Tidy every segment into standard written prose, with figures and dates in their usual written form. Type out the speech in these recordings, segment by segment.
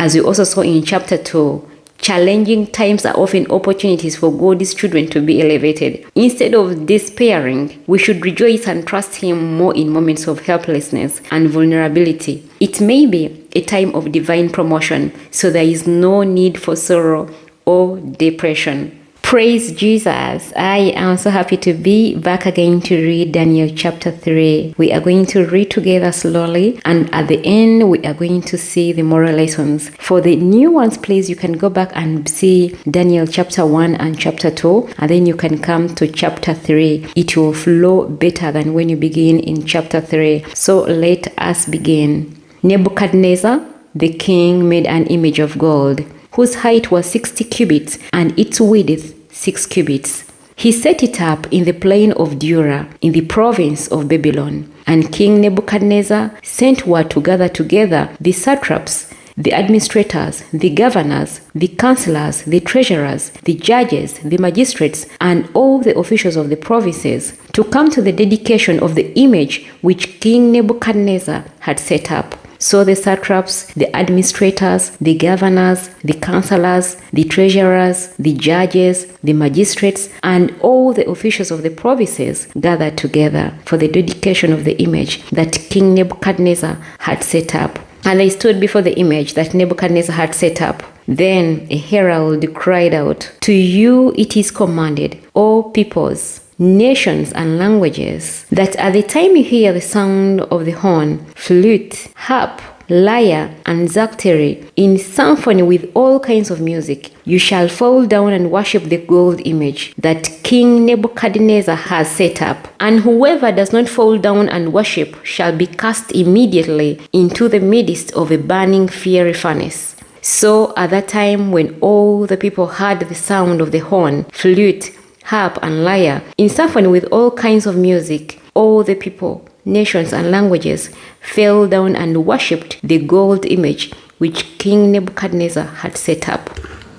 As we also saw in chapter 2, challenging times are often opportunities for God's children to be elevated. Instead of despairing, we should rejoice and trust Him more in moments of helplessness and vulnerability. It may be a time of divine promotion, so there is no need for sorrow or depression. Praise Jesus. I am so happy to be back again to read Daniel chapter 3. We are going to read together slowly, and at the end we are going to see the moral lessons. For the new ones, please, you can go back and see Daniel chapter 1 and chapter 2, and then you can come to chapter 3. It will flow better than when you begin in chapter 3. So let us begin. Nebuchadnezzar, the king, made an image of gold, whose height was 60 cubits and its width 6 cubits. He set it up in the plain of Dura, in the province of Babylon. And King Nebuchadnezzar sent word to gather together the satraps, the administrators, the governors, the counselors, the treasurers, the judges, the magistrates, and all the officials of the provinces to come to the dedication of the image which King Nebuchadnezzar had set up. So the satraps, the administrators, the governors, the counselors, the treasurers, the judges, the magistrates, and all the officials of the provinces gathered together for the dedication of the image that King Nebuchadnezzar had set up. And they stood before the image that Nebuchadnezzar had set up. Then a herald cried out, "To you it is commanded, O peoples, nations and languages, that at the time you hear the sound of the horn, flute, harp, lyre, and psaltery, in symphony with all kinds of music, you shall fall down and worship the gold image that King Nebuchadnezzar has set up. And whoever does not fall down and worship shall be cast immediately into the midst of a burning fiery furnace." So at that time, when all the people heard the sound of the horn, flute, harp, and lyre, in symphony with all kinds of music, all the people, nations, and languages fell down and worshipped the gold image which King Nebuchadnezzar had set up.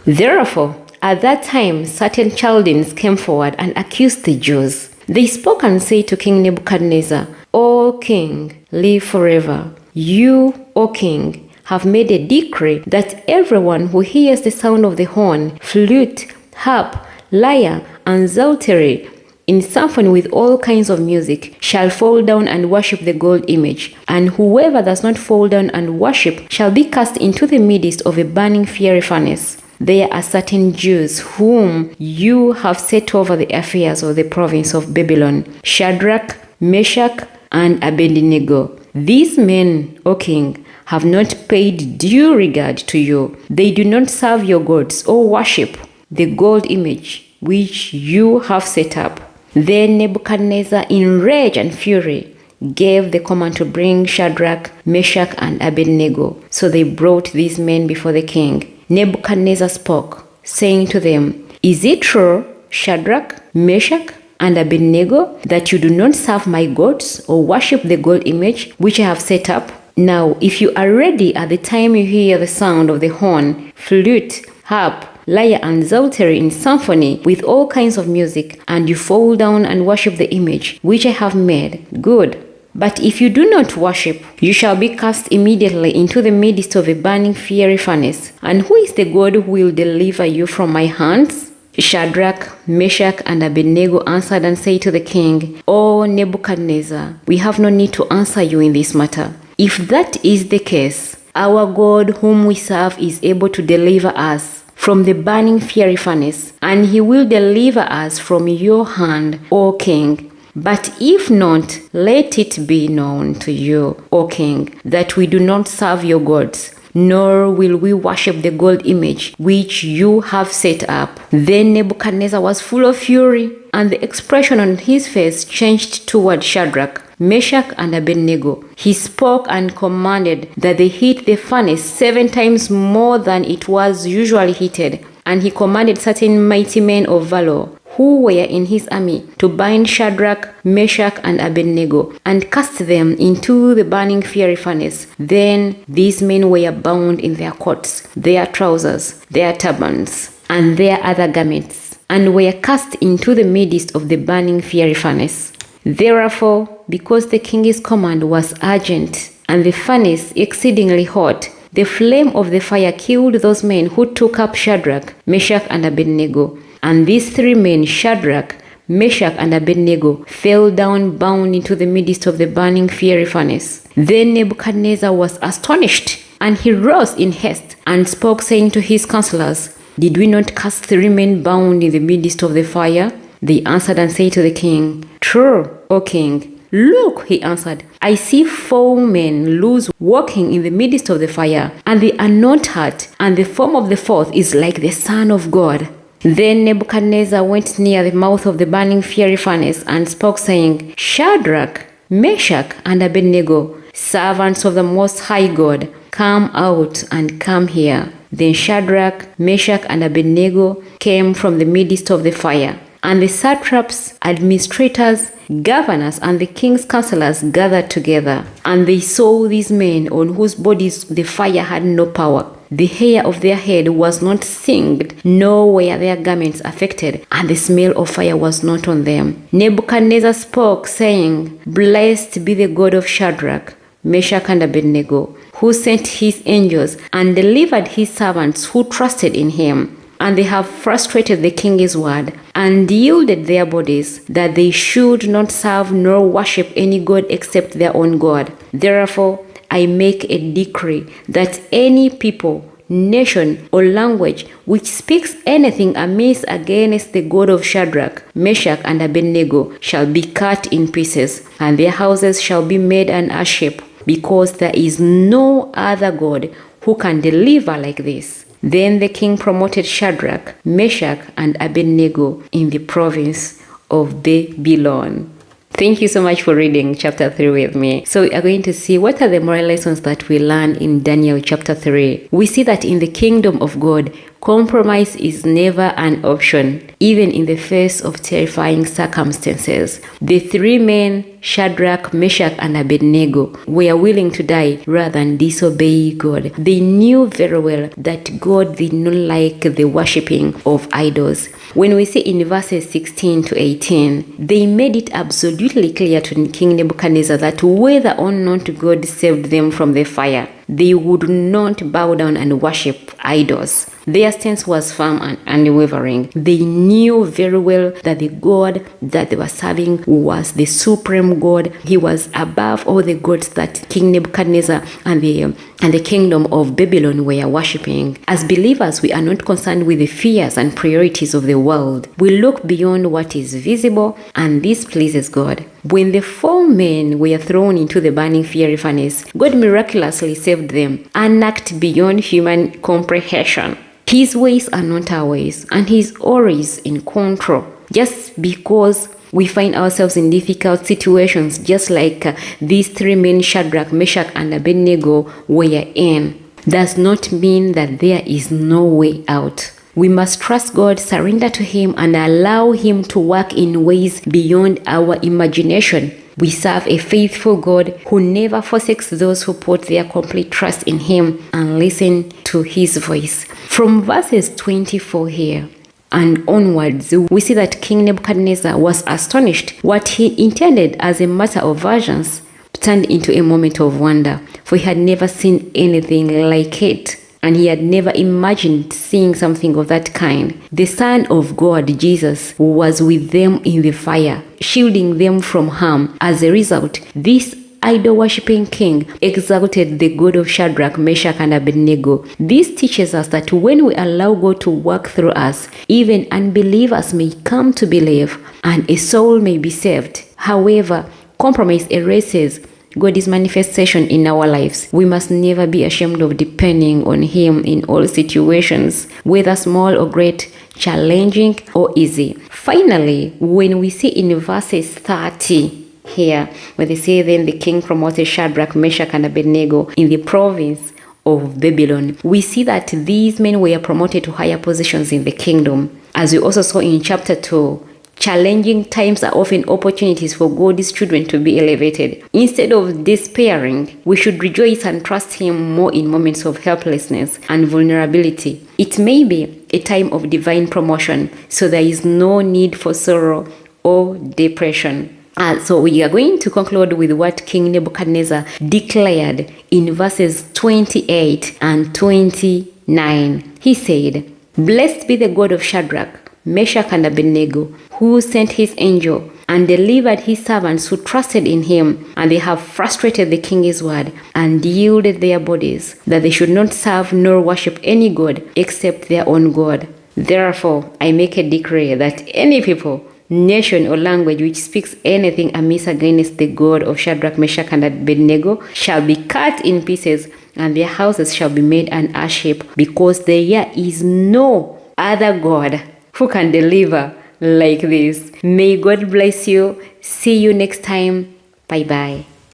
Therefore, at that time, certain Chaldeans came forward and accused the Jews. They spoke and said to King Nebuchadnezzar, "O king, live forever. You, O king, have made a decree that everyone who hears the sound of the horn, flute, harp, lyre, and psaltery, in symphony with all kinds of music, shall fall down and worship the gold image. And whoever does not fall down and worship shall be cast into the midst of a burning fiery furnace. There are certain Jews whom you have set over the affairs of the province of Babylon, Shadrach, Meshach, and Abednego. These men, O king, have not paid due regard to you. They do not serve your gods or worship the gold image which you have set up." Then Nebuchadnezzar, in rage and fury, gave the command to bring Shadrach, Meshach, and Abednego. So they brought these men before the king. Nebuchadnezzar spoke, saying to them, "Is it true, Shadrach, Meshach, and Abednego, that you do not serve my gods or worship the gold image which I have set up? Now, if you are ready at the time you hear the sound of the horn, flute, harp, lyre, and psaltery in symphony with all kinds of music, and you fall down and worship the image which I have made, good. But if you do not worship, you shall be cast immediately into the midst of a burning fiery furnace. And who is the God who will deliver you from my hands?" Shadrach, Meshach, and Abednego answered and said to the king, "O Nebuchadnezzar, we have no need to answer you in this matter. If that is the case, our God whom we serve is able to deliver us from the burning fiery furnace, and he will deliver us from your hand, O king. But if not, let it be known to you, O king, that we do not serve your gods, nor will we worship the gold image which you have set up." Then Nebuchadnezzar was full of fury, and the expression on his face changed toward Shadrach, Meshach, and Abednego. He spoke and commanded that they heat the furnace 7 times more than it was usually heated. And he commanded certain mighty men of valor who were in his army to bind Shadrach, Meshach, and Abednego and cast them into the burning fiery furnace. Then these men were bound in their coats, their trousers, their turbans, and their other garments, and were cast into the midst of the burning fiery furnace. Therefore, because the king's command was urgent, and the furnace exceedingly hot, The flame of the fire killed those men who took up Shadrach, Meshach, and Abednego. And these 3 men, Shadrach, Meshach, and Abednego, fell down bound into the midst of the burning fiery furnace. Then Nebuchadnezzar was astonished, and he rose in haste and spoke, saying to his counselors, Did we not cast 3 men bound in the midst of the fire? They answered and said to the king, True, O king. Look, he answered, I see 4 men loose walking in the midst of the fire, and they are not hurt, and the form of the 4th is like the Son of God. Then Nebuchadnezzar went near the mouth of the burning fiery furnace and spoke, saying, Shadrach, Meshach, and Abednego, servants of the Most High God, come out and come here. Then Shadrach, Meshach, and Abednego came from the midst of the fire. And the satraps, administrators, governors, and the king's counselors gathered together. And they saw these men on whose bodies the fire had no power. The hair of their head was not singed, nor were their garments affected, and the smell of fire was not on them. Nebuchadnezzar spoke, saying, Blessed be the God of Shadrach, Meshach, and Abednego, who sent his angels and delivered his servants who trusted in him. And they have frustrated the king's word, and yielded their bodies, that they should not serve nor worship any god except their own God. Therefore, I make a decree that any people, nation, or language which speaks anything amiss against the God of Shadrach, Meshach, and Abednego shall be cut in pieces, and their houses shall be made an ash heap, because there is no other God who can deliver like this. Then the king promoted Shadrach, Meshach, and Abednego in the province of Babylon. Thank you so much for reading chapter 3 with me. So we are going to see what are the moral lessons that we learn in Daniel chapter 3. We see that in the kingdom of God, compromise is never an option, even in the face of terrifying circumstances. The 3 men, Shadrach, Meshach, and Abednego, were willing to die rather than disobey God. They knew very well that God did not like the worshipping of idols. When we see in verses 16 to 18, they made it absolutely clear to King Nebuchadnezzar that whether or not God saved them from the fire, they would not bow down and worship idols. Their stance was firm and unwavering. They knew very well that the God that they were serving was the supreme God. He was above all the gods that King Nebuchadnezzar and the kingdom of Babylon were worshipping. As believers, we are not concerned with the fears and priorities of the world. We look beyond what is visible, and this pleases God. When the 4 men were thrown into the burning fiery furnace, God miraculously saved them, an act beyond human comprehension. His ways are not our ways, and He's always in control. Just because we find ourselves in difficult situations, just like these 3 men, Shadrach, Meshach, and Abednego, were in, does not mean that there is no way out. We must trust God, surrender to Him, and allow Him to work in ways beyond our imagination. We serve a faithful God who never forsakes those who put their complete trust in Him and listen to His voice. From verses 24 here and onwards, we see that King Nebuchadnezzar was astonished. What he intended as a matter of vengeance turned into a moment of wonder, for he had never seen anything like it, and he had never imagined seeing something of that kind. The Son of God, Jesus, was with them in the fire, shielding them from harm. As a result, this idol-worshipping king exalted the God of Shadrach, Meshach, and Abednego. This teaches us that when we allow God to work through us, even unbelievers may come to believe, and a soul may be saved. However, compromise erases God's manifestation in our lives. We must never be ashamed of depending on Him in all situations, whether small or great, challenging or easy. Finally, when we see in verses 30 here, where they say, then the king promoted Shadrach, Meshach, and Abednego in the province of Babylon, we see that these men were promoted to higher positions in the kingdom. As we also saw in chapter 2, challenging times are often opportunities for God's children to be elevated. Instead of despairing, we should rejoice and trust Him more in moments of helplessness and vulnerability. It may be a time of divine promotion, so there is no need for sorrow or depression. So we are going to conclude with what King Nebuchadnezzar declared in verses 28 and 29. He said, "Blessed be the God of Shadrach, Meshach, and Abednego, who sent his angel and delivered his servants who trusted in him, and they have frustrated the king's word and yielded their bodies, that they should not serve nor worship any god except their own God. Therefore, I make a decree that any people, nation, or language which speaks anything amiss against the God of Shadrach, Meshach, and Abednego shall be cut in pieces, and their houses shall be made an ash heap, because there is no other God who can deliver like this." May God bless you. See you next time. Bye bye.